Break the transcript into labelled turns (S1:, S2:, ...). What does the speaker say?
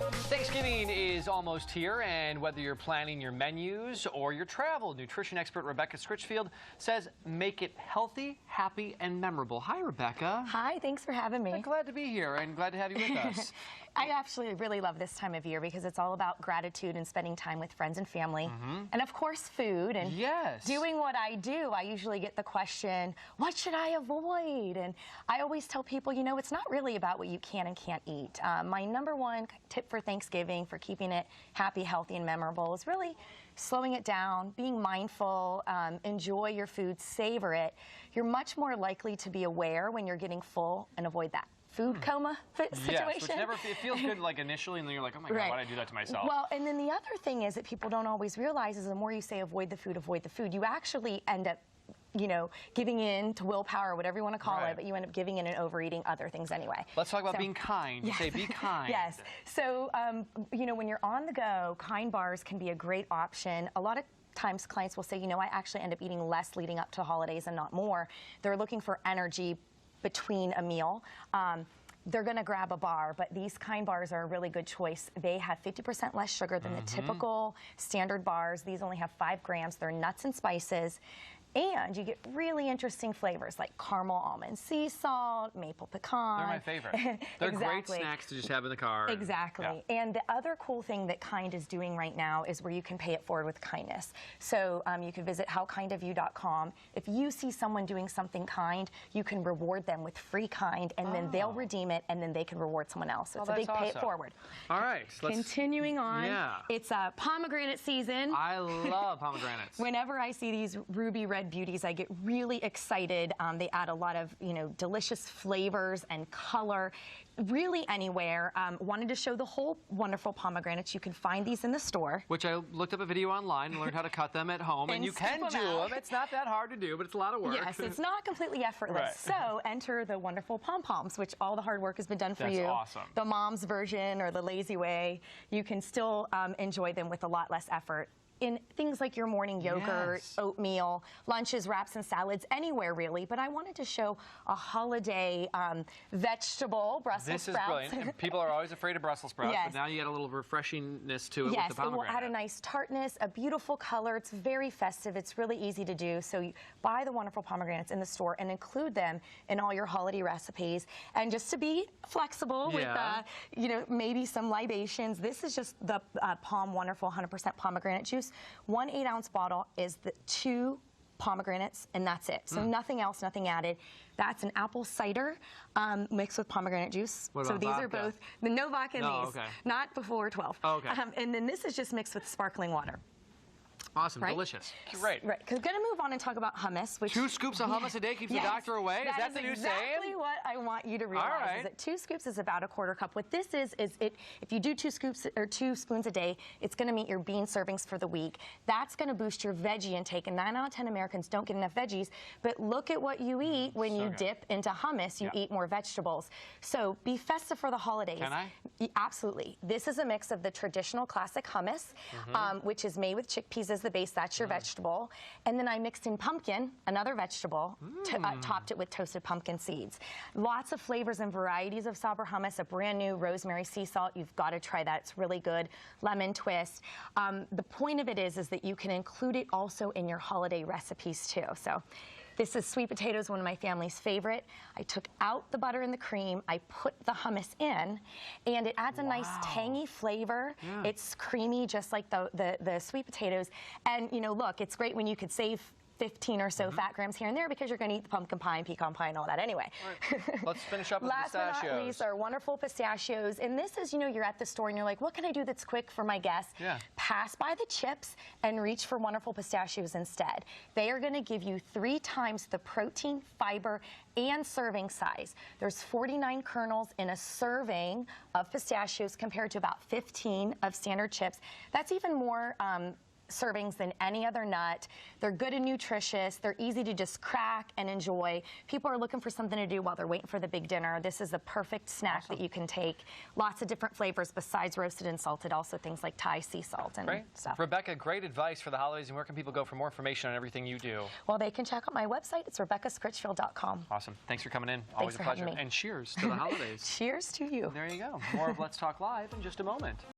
S1: Thanksgiving is almost here, and whether you're planning your menus or your travel, nutrition expert Rebecca Scritchfield says make it healthy, happy, and memorable. Hi, Rebecca.
S2: Hi, thanks for having me.
S1: I'm glad to be here and glad to have you with us.
S2: I actually really love this time of year because it's all about gratitude and spending time with friends and family. And of course, food. And doing what I do, I usually get the question, what should I avoid? And I always tell people, you know, it's not really about what you can and can't eat. My number one tip for Thanksgiving, for keeping it happy, healthy, and memorable is really slowing it down, being mindful, enjoy your food, savor it. You're much more likely to be aware when you're getting full and avoid that food coma situation.
S1: Yes, which never, it feels good like initially, and then you're like, oh my God, why did I do that to myself?
S2: Well, and then the other thing is that people don't always realize is the more you say avoid the food, you actually end up, you know, giving in to willpower, whatever you want to call it, but you end up giving in and overeating other things anyway.
S1: Let's talk about being kind. You say be kind.
S2: Yes. So, you know, when you're on the go, kind bars can be a great option. A lot of times clients will say, you know, I actually end up eating less leading up to holidays and not more. They're looking for energy between a meal. They're going to grab a bar, but these kind bars are a really good choice. They have 50% less sugar than the typical standard bars. These only have 5 grams. They're nuts and spices. And you get really interesting flavors like caramel almond sea salt, maple pecan.
S1: They're my favorite. They're great snacks to just have in the car.
S2: Exactly. And the other cool thing that Kind is doing right now is where you can pay it forward with kindness. So you can visit howkindofyou.com. If you see someone doing something kind, you can reward them with free Kind, and then they'll redeem it, and then they can reward someone else. So it's a big pay it forward.
S1: All right.
S2: Continuing on, it's pomegranate season.
S1: I love pomegranates.
S2: Whenever I see these ruby red beauties, I get really excited. They add a lot of, you know, delicious flavors and color. Really anywhere. Wanted to show the whole wonderful pomegranates. You can find these in the store. Which
S1: I looked up a video online and learned how to cut them at home. And you can do them. It's not that hard to do, but it's a lot of work.
S2: Yes, it's not completely effortless. So enter the wonderful pom-poms, which all the hard work has been done for you.
S1: That's awesome.
S2: The mom's version or the lazy way. You can still enjoy them with a lot less effort in things like your morning yogurt, oatmeal, lunches, wraps, and salads, anywhere really. But I wanted to show a holiday vegetable, Brussels sprouts.
S1: This is brilliant. And people are always afraid of Brussels sprouts, but now you get a little refreshingness to it with the pomegranate.
S2: It will add a nice tartness, a beautiful color. It's very festive. It's really easy to do. So you buy the wonderful pomegranates in the store and include them in all your holiday recipes. And just to be flexible with, you know, maybe some libations, this is just the Palm Wonderful 100% pomegranate juice. 1 8-ounce bottle is the 2 pomegranates, and that's it. So nothing else, nothing added. That's an apple cider mixed with pomegranate juice.
S1: So
S2: these are both, no vodka in these, not before 12. And then this is just mixed with sparkling water.
S1: Awesome, delicious. Great.
S2: Right, because we're going to move on and talk about hummus. Which
S1: 2 scoops of hummus a day keeps the doctor away? Is that the new saying?
S2: That's exactly what I want you to realize. Is that 2 scoops is about a 1/4 cup. What this is if you do 2 scoops or 2 spoons a day, it's going to meet your bean servings for the week. That's going to boost your veggie intake. And 9 out of 10 Americans don't get enough veggies. But look at what you eat when you dip into hummus. You eat more vegetables. So be festive for the holidays.
S1: Can I?
S2: Absolutely. This is a mix of the traditional classic hummus, which is made with chickpeas as the base. That's your vegetable. And then I mixed in pumpkin, another vegetable, topped it with toasted pumpkin seeds. Lots of flavors and varieties of SABRA hummus, a brand new rosemary sea salt. You've got to try that. It's really good. Lemon twist. The point of it is that you can include it also in your holiday recipes too. So this is sweet potatoes, one of my family's favorite. I took out the butter and the cream. I put the hummus in, and it adds a nice tangy flavor. It's creamy, just like the sweet potatoes. And, you know, look, it's great when you could save 15 or so fat grams here and there because you're going to eat the pumpkin pie and pecan pie and all that anyway.
S1: Let's finish up with pistachios.
S2: Last but not least are wonderful pistachios. And this is, you know, you're at the store and you're like, what can I do that's quick for my guests? Pass by the chips and reach for wonderful pistachios instead. They are going to give you 3 times the protein, fiber, and serving size. There's 49 kernels in a serving of pistachios compared to about 15 of standard chips. That's even more servings than any other nut. They're good and nutritious. They're easy to just crack and enjoy. People are looking for something to do while they're waiting for the big dinner. This is a perfect snack that you can take. Lots of different flavors besides roasted and salted, also things like Thai sea salt and stuff.
S1: Rebecca, great advice for the holidays, and where can people go for more information on everything you do?
S2: Well, they can check out my website. It's RebeccaScritchfield.com.
S1: Awesome. Thanks for coming in. Always a pleasure. And cheers to the holidays.
S2: Cheers to you.
S1: There you go. More of Let's Talk Live in just a moment.